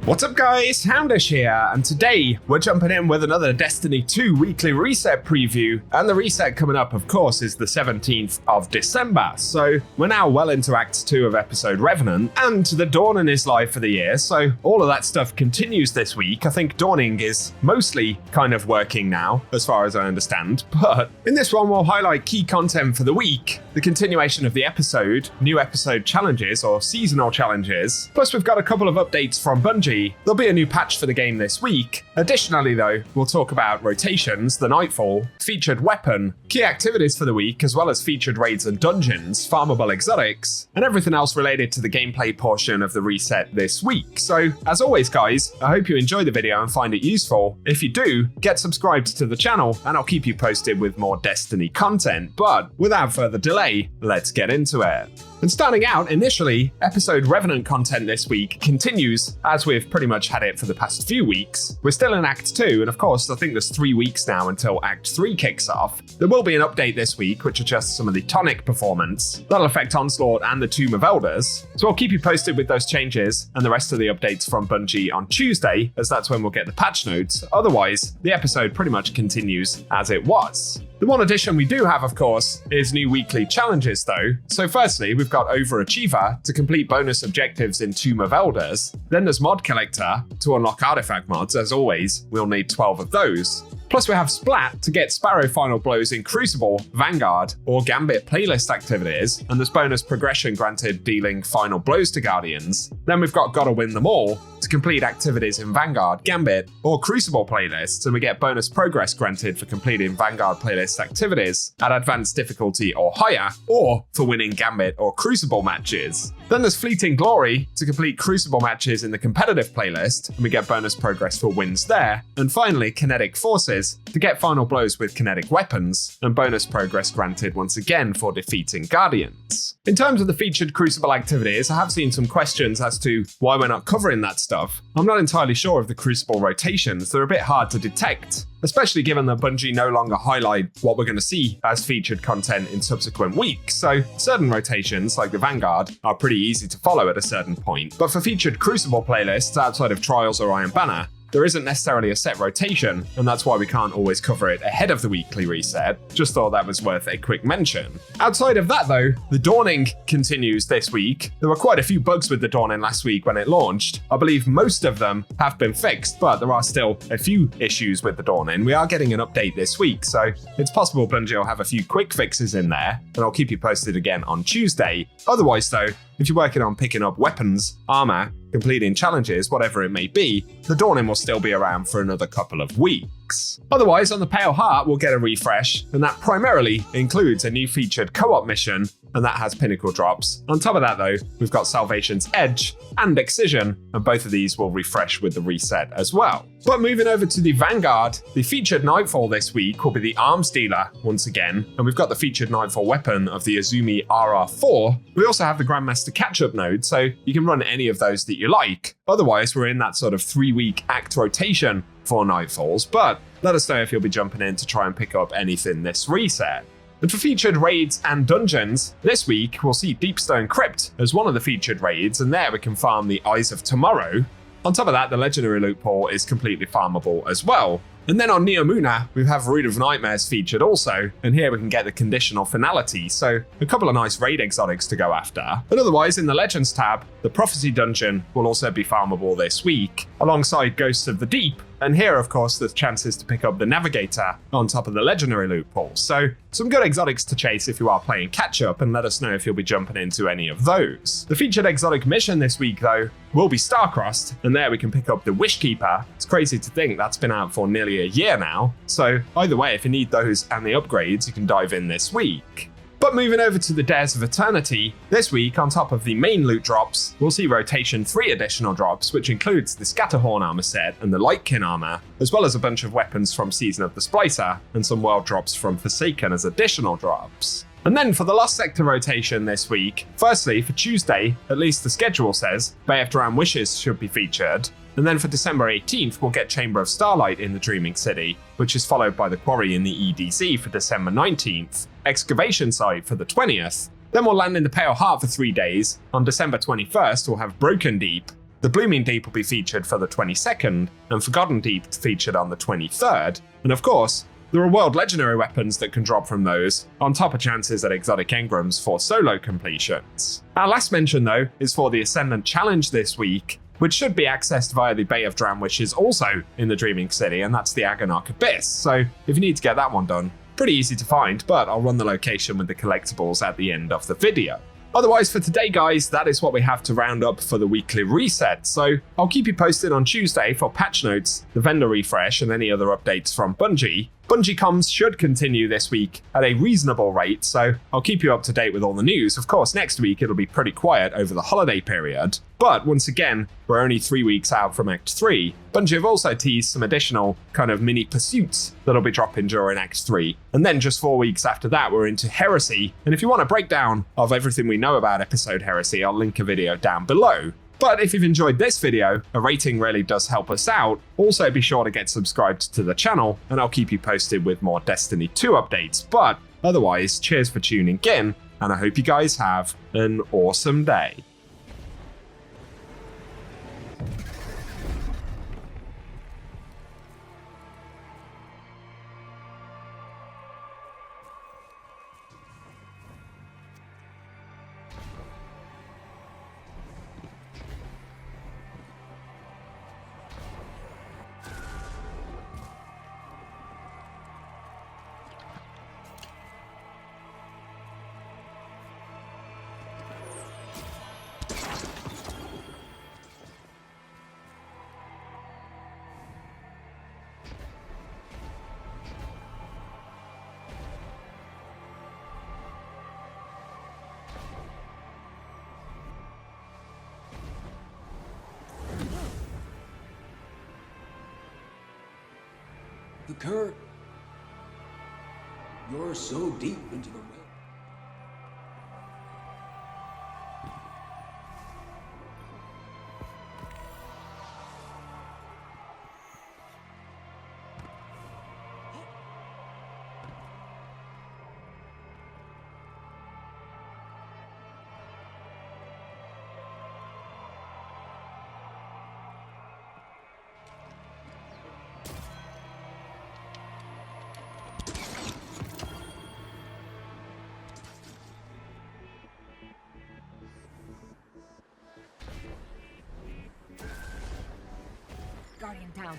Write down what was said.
What's up guys, Houndish here, and today we're jumping in with another Destiny 2 weekly reset preview, and the reset coming up of course is the 17th of December, so we're now well into Act 2 of episode Revenant, and the Dawning is live for the year, so all of that stuff continues this week. I think Dawning is mostly kind of working now, as far as I understand, but in this one we'll highlight key content for the week, the continuation of the episode, new episode challenges or seasonal challenges, plus we've got a couple of updates from Bungie. There'll be a new patch for the game this week. Additionally though, we'll talk about rotations, the Nightfall, featured weapon, key activities for the week, as well as featured raids and dungeons, farmable exotics, and everything else related to the gameplay portion of the reset this week. So, as always guys, I hope you enjoy the video and find it useful. If you do, get subscribed to the channel and I'll keep you posted with more Destiny content. But without further delay, let's get into it. And starting out, initially, episode Revenant content this week continues as we've pretty much had it for the past few weeks. We're still in Act 2, and of course, I think there's 3 weeks now until Act 3 kicks off. There will be an update this week, which adjusts some of the tonic performance. That'll affect Onslaught and the Tomb of Elders. So I'll keep you posted with those changes and the rest of the updates from Bungie on Tuesday, as that's when we'll get the patch notes. Otherwise, the episode pretty much continues as it was. The one addition we do have, of course, is new weekly challenges though. So firstly, we've got Overachiever to complete bonus objectives in Tomb of Elders. Then there's Mod Collector to unlock artifact mods. As always, we'll need 12 of those. Plus we have Splat to get Sparrow final blows in Crucible, Vanguard, or Gambit playlist activities, and there's bonus progression granted dealing final blows to Guardians. Then we've got Gotta Win Them All to complete activities in Vanguard, Gambit, or Crucible playlists, and we get bonus progress granted for completing Vanguard playlist activities at advanced difficulty or higher, or for winning Gambit or Crucible matches. Then there's Fleeting Glory to complete Crucible matches in the competitive playlist, and we get bonus progress for wins there. And finally, Kinetic Forces to get final blows with kinetic weapons, and bonus progress granted once again for defeating Guardians. In terms of the featured Crucible activities, I have seen some questions as to why we're not covering that stuff. I'm not entirely sure of the Crucible rotations, they're a bit hard to detect, especially given that Bungie no longer highlight what we're going to see as featured content in subsequent weeks, so certain rotations, like the Vanguard, are pretty easy to follow at a certain point. But for featured Crucible playlists outside of Trials or Iron Banner, there isn't necessarily a set rotation, and that's why we can't always cover it ahead of the weekly reset. Just thought that was worth a quick mention. Outside of that though, the Dawning continues this week. There were quite a few bugs with the Dawning last week when it launched. I believe most of them have been fixed, but there are still a few issues with the Dawning. We are getting an update this week, so it's possible Bungie will have a few quick fixes in there, and I'll keep you posted again on Tuesday. Otherwise though, if you're working on picking up weapons, armor, completing challenges, whatever it may be, the Dawning will still be around for another couple of weeks. Otherwise, on the Pale Heart, we'll get a refresh, and that primarily includes a new featured co-op mission, and that has pinnacle drops. On top of that though, we've got Salvation's Edge and Excision, and both of these will refresh with the reset as well. But moving over to the Vanguard, the featured Nightfall this week will be the Arms Dealer once again, and we've got the featured Nightfall weapon of the Azumi RR4. We also have the Grandmaster catch-up node, so you can run any of those that you like. Otherwise, we're in that sort of 3-week act rotation for Nightfalls, but let us know if you'll be jumping in to try and pick up anything this reset. And for featured raids and dungeons, this week we'll see Deepstone Crypt as one of the featured raids, and there we can farm the Eyes of Tomorrow. On top of that, the Legendary Loot Pool is completely farmable as well. And then on Neomuna, we have Root of Nightmares featured also, and here we can get the conditional finality, so a couple of nice raid exotics to go after. And otherwise, in the Legends tab, the Prophecy Dungeon will also be farmable this week, alongside Ghosts of the Deep, and here of course there's chances to pick up the Navigator on top of the Legendary Loot Pool, so some good exotics to chase if you are playing catch up, and let us know if you'll be jumping into any of those. The featured exotic mission this week though will be Starcrossed, and there we can pick up the Wishkeeper. It's crazy to think that's been out for nearly a year now, so either way, if you need those and the upgrades, you can dive in this week. But moving over to the Dares of Eternity, this week on top of the main loot drops, we'll see rotation 3 additional drops, which includes the Scatterhorn armor set and the Lightkin armor, as well as a bunch of weapons from Season of the Splicer, and some world drops from Forsaken as additional drops. And then for the Lost Sector rotation this week, firstly for Tuesday, at least the schedule says, Bay of Duran Wishes should be featured, and then for December 18th we'll get Chamber of Starlight in the Dreaming City, which is followed by the Quarry in the EDZ for December 19th, Excavation Site for the 20th, then we'll land in the Pale Heart for 3 days. On December 21st we'll have Broken Deep, The Blooming Deep will be featured for the 22nd, and Forgotten Deep featured on the 23rd. And of course, there are world legendary weapons that can drop from those, on top of chances at exotic engrams for solo completions. Our last mention though is for the Ascendant Challenge this week, which should be accessed via the Bay of Dram, which is also in the Dreaming City, and that's the Agonarch Abyss. So if you need to get that one done, pretty easy to find, but I'll run the location with the collectibles at the end of the video. Otherwise, for today, guys, that is what we have to round up for the weekly reset. So I'll keep you posted on Tuesday for patch notes, the vendor refresh, and any other updates from Bungie. Bungie comms should continue this week at a reasonable rate, so I'll keep you up to date with all the news. Of course, next week it'll be pretty quiet over the holiday period, but once again, we're only 3 weeks out from Act 3. Bungie have also teased some additional kind of mini pursuits that'll be dropping during Act 3, and then just 4 weeks after that we're into Heresy, and if you want a breakdown of everything we know about episode Heresy, I'll link a video down below. But if you've enjoyed this video, a rating really does help us out. Also be sure to get subscribed to the channel, and I'll keep you posted with more Destiny 2 updates. But otherwise, cheers for tuning in, and I hope you guys have an awesome day. The current. You're so deep into the web. Guardian down.